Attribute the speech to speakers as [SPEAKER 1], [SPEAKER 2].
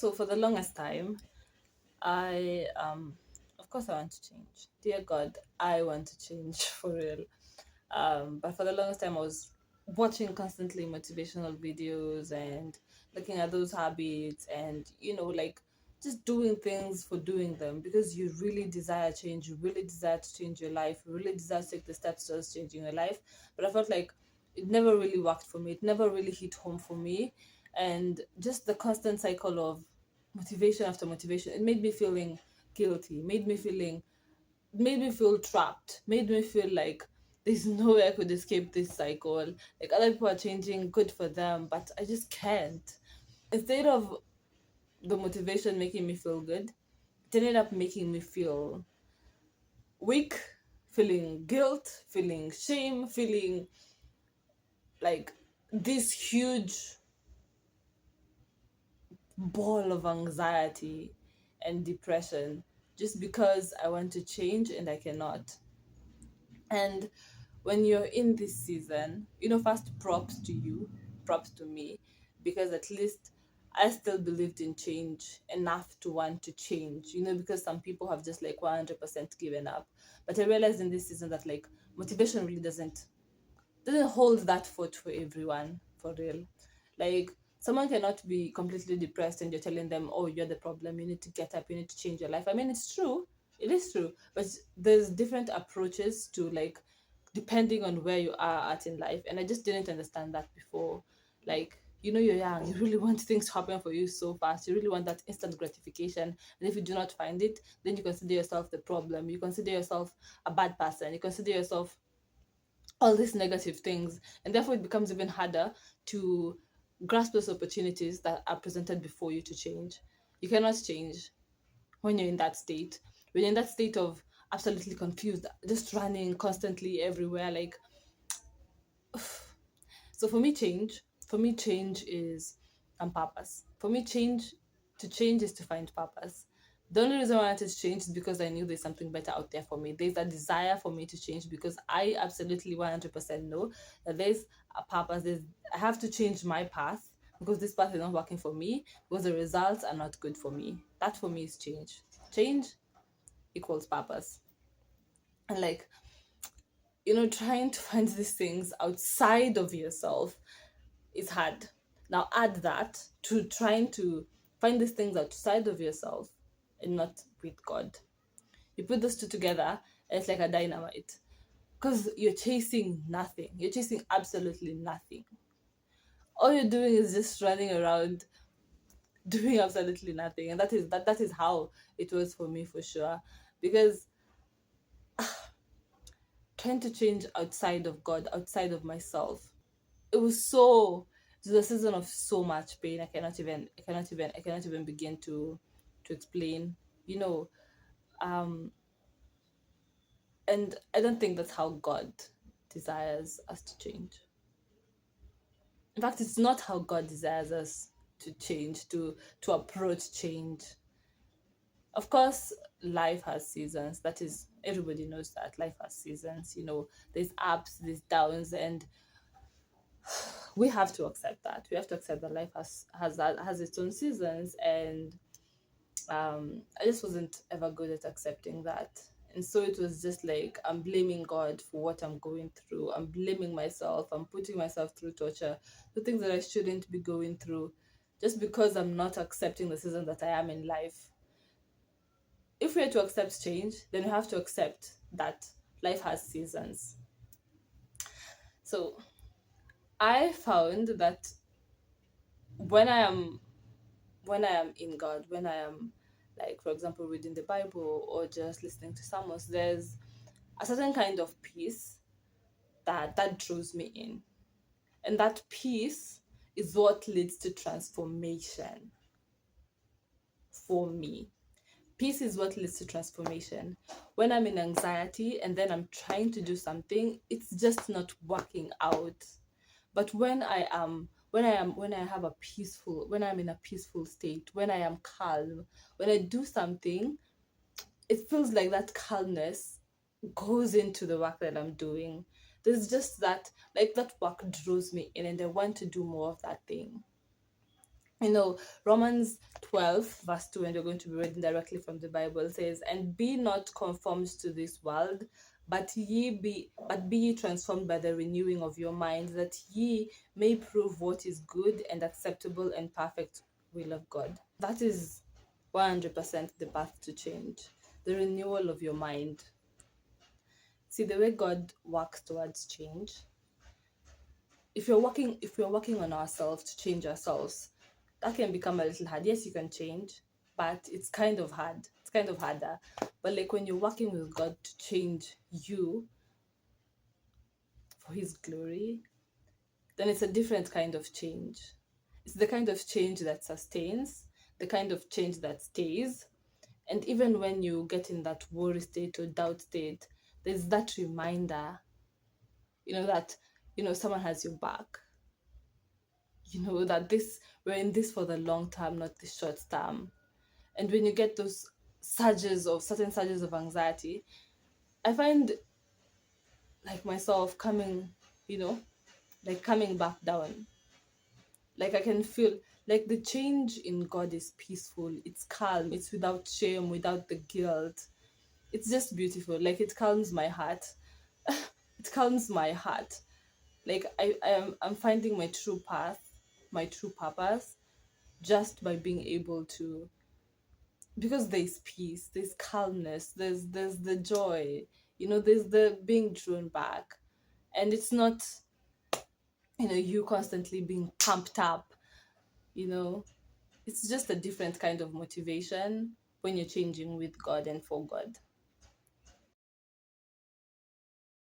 [SPEAKER 1] So for the longest time, I of course I want to change. Dear God, I want to change for real. But for the longest time I was watching constantly motivational videos and looking at those habits and like just doing things for doing them because you really desire change, you really desire to change your life, you really desire to take the steps towards changing your life. But I felt like it never really worked for me. It never really hit home for me. And just the constant cycle of motivation after motivation, it made me feeling guilty, made me feel trapped, made me feel like there's no way I could escape this cycle. Like other people are changing, good for them, but I just can't. Instead of the motivation making me feel good, it ended up making me feel weak, feeling guilt, feeling shame, feeling like this huge ball of anxiety and depression just because I want to change and I cannot. And when you're in this season, first props to you, props to me, because at least I still believed in change enough to want to change, because some people have just like 100% given up. But I realized in this season that like motivation really doesn't hold that fort for everyone, for real. Like someone cannot be completely depressed and you're telling them, oh, you're the problem, you need to get up, you need to change your life. I mean, it's true, it is true, but there's different approaches to like depending on where you are at in life. And I just didn't understand that before. Like, you're young, you really want things to happen for you so fast, you really want that instant gratification. And if you do not find it, then you consider yourself the problem, you consider yourself a bad person, you consider yourself all these negative things, and therefore it becomes even harder to grasp those opportunities that are presented before you to change. You cannot change when you're in that state, when you're in that state of absolutely confused, just running constantly everywhere. Like, so for me change is purpose. For me change is to find purpose. The only reason why I wanted to change is because I knew there's something better out there for me. There's a desire for me to change because I absolutely 100% know that there's a purpose. I have to change my path because this path is not working for me, because the results are not good for me. That for me is change. Change equals purpose. And like, trying to find these things outside of yourself is hard. Now add that to trying to find these things outside of yourself and not with God. You put those two together, and it's like a dynamite. Because you're chasing nothing. You're chasing absolutely nothing. All you're doing is just running around doing absolutely nothing. And that is how it was for me for sure. Because trying to change outside of God, outside of myself, it was a season of so much pain. I cannot even begin to explain. You know, um, and I don't think that's how God desires us to change. In fact, it's not how God desires us to change, to approach change. Of course, life has seasons. That is, everybody knows that life has seasons. There's ups, there's downs, and we have to accept that. We have to accept that life has its own seasons, and I just wasn't ever good at accepting that. And so it was just like I'm blaming God for what I'm going through. I'm blaming myself. I'm putting myself through torture, the things that I shouldn't be going through, just because I'm not accepting the season that I am in life. If we are to accept change, then we have to accept that life has seasons. So I found that when I am when I am in God, when I am, like, for example, reading the Bible or just listening to sermons, there's a certain kind of peace that draws me in. And that peace is what leads to transformation for me. Peace is what leads to transformation. When I'm in anxiety and then I'm trying to do something, it's just not working out. But when I'm in a peaceful state, when I am calm, when I do something, it feels like that calmness goes into the work that I'm doing. There's just that, like, that work draws me in and I want to do more of that thing. Romans 12 verse 2, and you're going to be reading directly from the Bible, says, "And be not conformed to this world, but be ye transformed by the renewing of your mind, that ye may prove what is good and acceptable and perfect will of God." That is 100% the path to change, the renewal of your mind. See, the way God works towards change, if we're working on ourselves to change ourselves, that can become a little hard. Yes, you can change, but it's kind of hard. It's kind of harder. But like when you're working with God to change you for his glory, then it's a different kind of change. It's the kind of change that sustains, the kind of change that stays. And even when you get in that worry state or doubt state, there's that reminder, that someone has your back, that we're in this for the long term, not the short term. And when you get those certain surges of anxiety, I find like myself coming, like coming back down. Like I can feel like the change in God is peaceful, it's calm, it's without shame, without the guilt. It's just beautiful. Like it calms my heart. It calms my heart. Like I'm finding my true path, my true purpose, just by being able to, because there's peace, there's calmness, there's the joy, there's the being drawn back. And it's not, you constantly being pumped up, you know it's just a different kind of motivation when you're changing with God and for God.